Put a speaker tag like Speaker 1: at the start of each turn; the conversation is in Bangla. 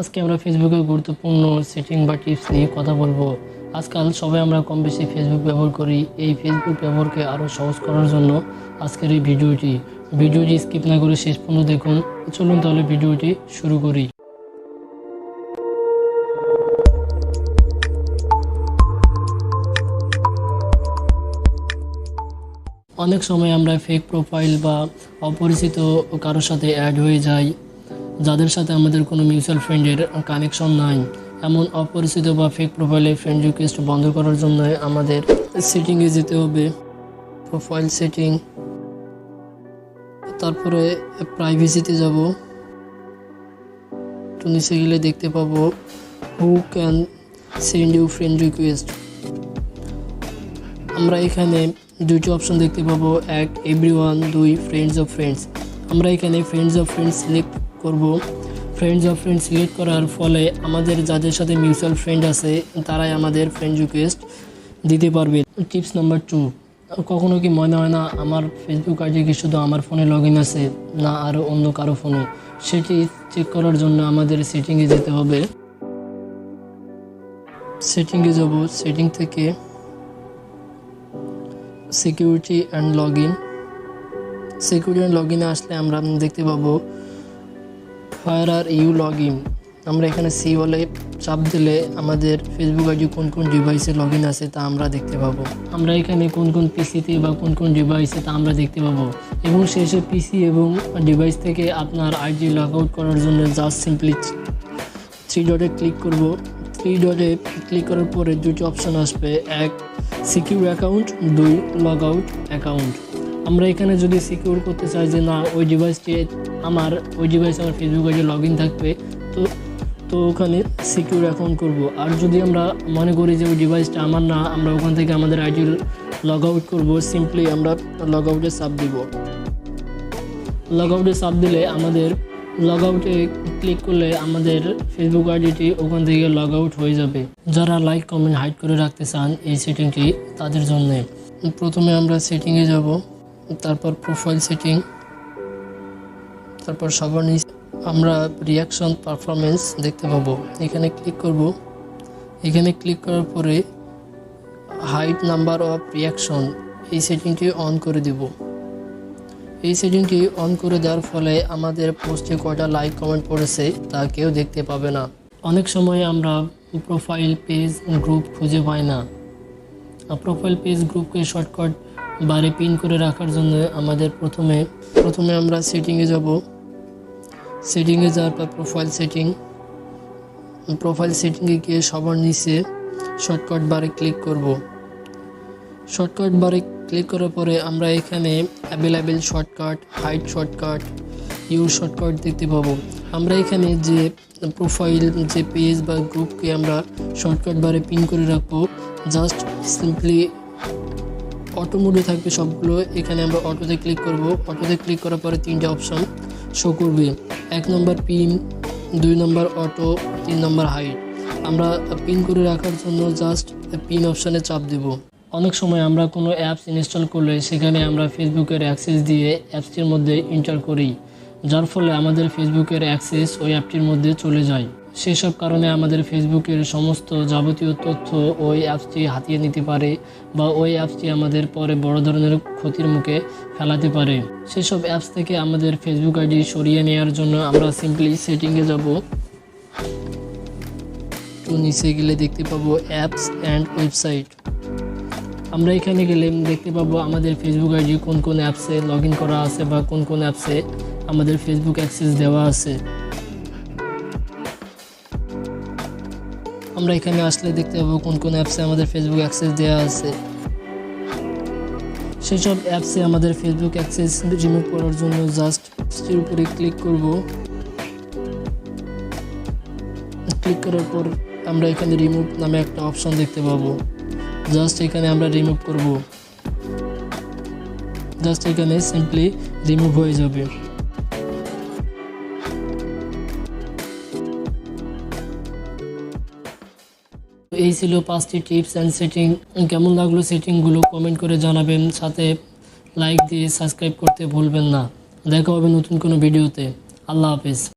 Speaker 1: আজকে আমরা ফেসবুকের গুরুত্বপূর্ণ সেটিং বা টিপস নিয়ে কথা বলবো। আজকাল সবাই আমরা কম বেশি ফেসবুক ব্যবহার করি। এই ফেসবুক ব্যবহারকে আরও সহজ করার জন্য আজকের এই ভিডিওটি স্কিপ না করে শেষ পর্যন্ত দেখুন। চলুন তাহলে ভিডিওটি শুরু করি। অনেক সময় আমরা ফেক প্রোফাইল বা অপরিচিত কারোর সাথে অ্যাড হয়ে যাই, যাদের সাথে আমাদের কোনো মিউচুয়াল ফ্রেন্ডের কানেকশন নাই। এমন অপরিচিত বা ফেক প্রোফাইলে ফ্রেন্ড রিকোয়েস্ট বন্ধ করার জন্য আমাদের সেটিংয়ে যেতে হবে। প্রোফাইল সেটিং, তারপরে প্রাইভেসিতে যাব। একটু নিচে গেলে দেখতে পাবো who can send you friend request. আমরা এখানে দুইটি অপশন দেখতে পাবো, এক এভরিওয়ান, দুই ফ্রেন্ডস অফ ফ্রেন্ডস। আমরা এখানে ফ্রেন্ডস অফ ফ্রেন্ডস সিলেক্ট করব। ফ্রেন্ডস অফ ফ্রেন্ডস সিলেক্ট করার ফলে আমাদের যাদের সাথে মিউচুয়াল ফ্রেন্ড আছে তারাই আমাদের ফ্রেন্ড রিকোয়েস্ট দিতে পারবে। টিপস নাম্বার 2, কখনো কি মনে হয় না আমার ফেসবুক আইডি কি শুধু আমার ফোনে লগ ইন আছে না আরও অন্য কারো ফোনে? সেটি চেক করার জন্য আমাদের সেটিংয়ে যেতে হবে। সেটিংয়ে যাব, সেটিং থেকে security and log in. Security and log ইনে আসলে আমরা দেখতে পাবো হোয়ার আর ইউ লগ ইন। আমরা এখানে সি বলে চাপ দিলে আমাদের ফেসবুক আইডি কোন কোন ডিভাইসে লগ ইন আছে তা আমরা দেখতে পাবো। আমরা এখানে কোন কোন পিসিতে বা কোন কোন ডিভাইসে তা আমরা দেখতে পাবো। এবং শেষে পিসি এবং ডিভাইস থেকে আপনার আইডি লগ আউট করার জন্য জাস্ট সিম্পলি 3 ডটে ক্লিক করব। 3 ডটে ক্লিক করার পরে দুটি অপশন আসবে, এক সিকিউর অ্যাকাউন্ট, দুই লগ আউট অ্যাকাউন্ট। আমরা এখানে যদি সিকিউর করতে চাই যে না ওই ডিভাইসে আমার ফেসবুক আইডি লগ ইন থাকবে, তো ওখানে সিকিউর অ্যাকাউন্ট করব। আর যদি আমরা মনে করি যে ওই ডিভাইসটা আমার না, আমরা ওখান থেকে আমাদের আইডি লগ আউট করবো, সিম্পলি আমরা লগ আউটে চাপ দিব। লগ আউটে চাপ দিলে আমাদের লগ আউটে ক্লিক করলে আমাদের ফেসবুক আইডিটি ওখান থেকে লগ আউট হয়ে যাবে। যারা লাইক কমেন্ট হাইড করে রাখতে চান এই সেটিংটি তাদের জন্য প্রথমে আমরা সেটিংয়ে যাব, তারপর প্রোফাইল সেটিং, তারপর সবার নিচে আমরা রিয়াকশন পারফরমেন্স দেখতে পাবো। এখানে ক্লিক করব। এখানে ক্লিক করার পরে হাইড নাম্বার অফ রিয়াকশন এই সেটিংটি অন করে দেব। এই সেটিংটি অন করে দেওয়ার ফলে আমাদের পোস্টে কয়টা লাইক কমেন্ট পড়েছে তা কেউ দেখতে পাবে না। অনেক সময় আমরা প্রোফাইল পেজ গ্রুপ খুঁজে পাই না। প্রোফাইল পেজ গ্রুপকে শর্টকাট বারে পিন করে রাখার জন্য আমাদের প্রথমে আমরা সেটিংয়ে যাব। সেটিংয়ে যাওয়ার পর প্রোফাইল সেটিংয়ে গিয়ে সবার নিচে শর্টকাট বারে ক্লিক করব। শর্টকাট বারে ক্লিক করার পরে আমরা এখানে available shortcut, hide shortcut, your shortcut দেখতে পাবো। আমরা এখানে যে প্রোফাইল যে পেজ বা গ্রুপকে আমরা শর্টকাট বারে পিন করে রাখবো, জাস্ট সিম্পলি অটো মোডে থাকবে সবগুলো। এখানে আমরা অটোতে ক্লিক করব। অটোতে ক্লিক করার পরে 3টে অপশন শো করবে, 1 নম্বর পিন, 2 নম্বর অটো, 3 নম্বর হাইড। আমরা পিন করে রাখার জন্য জাস্ট পিন অপশানে চাপ দেব। অনেক সময় আমরা কোনো অ্যাপস ইনস্টল করলে সেখানে আমরা ফেসবুকের অ্যাক্সেস দিয়ে অ্যাপসটির মধ্যে এন্টার করি, যার ফলে আমাদের ফেসবুকের অ্যাক্সেস ওই অ্যাপটির মধ্যে চলে যায়। সেসব কারণে আমাদের ফেসবুকের সমস্ত যাবতীয় তথ্য ওই অ্যাপসটি হাতিয়ে নিতে পারে বা ওই অ্যাপসটি আমাদের পরে বড় ধরনের ক্ষতির মুখে ফেলাতে পারে। সেসব অ্যাপস থেকে আমাদের ফেসবুক আইডি সরিয়ে নেওয়ার জন্য আমরা সিম্পলি সেটিংয়ে যাব। তো নিচে গেলে দেখতে পাবো অ্যাপস অ্যান্ড ওয়েবসাইট। আমরা এখানে গেলে দেখতে পাবো আমাদের ফেসবুক আইডি কোন কোন অ্যাপসে লগ ইন করা আছে বা কোন কোন অ্যাপসে আমাদের ফেসবুক অ্যাক্সেস দেওয়া আছে। আমরা এখানে আসলে দেখতে পাবো কোন কোন অ্যাপসে আমাদের ফেসবুক অ্যাক্সেস দেওয়া আছে। সেসব অ্যাপসে আমাদের ফেসবুক অ্যাক্সেস রিমুভ করার জন্য জাস্ট এর উপরে ক্লিক করব। ক্লিক করার পর আমরা এখানে রিমুভ নামে একটা অপশন দেখতে পাবো, জাস্ট এখানে আমরা রিমুভ করব। জাস্ট এখানে সিম্পলি রিমুভ হয়ে যাবে। এই ছিল 5টি টিপস অ্যান্ড সেটিং। কেমন লাগলো সেটিংগুলো কমেন্ট করে জানাবেন, সাথে লাইক দিয়ে সাবস্ক্রাইব করতে ভুলবেন না। দেখা হবে নতুন কোনো ভিডিওতে। আল্লাহ হাফেজ।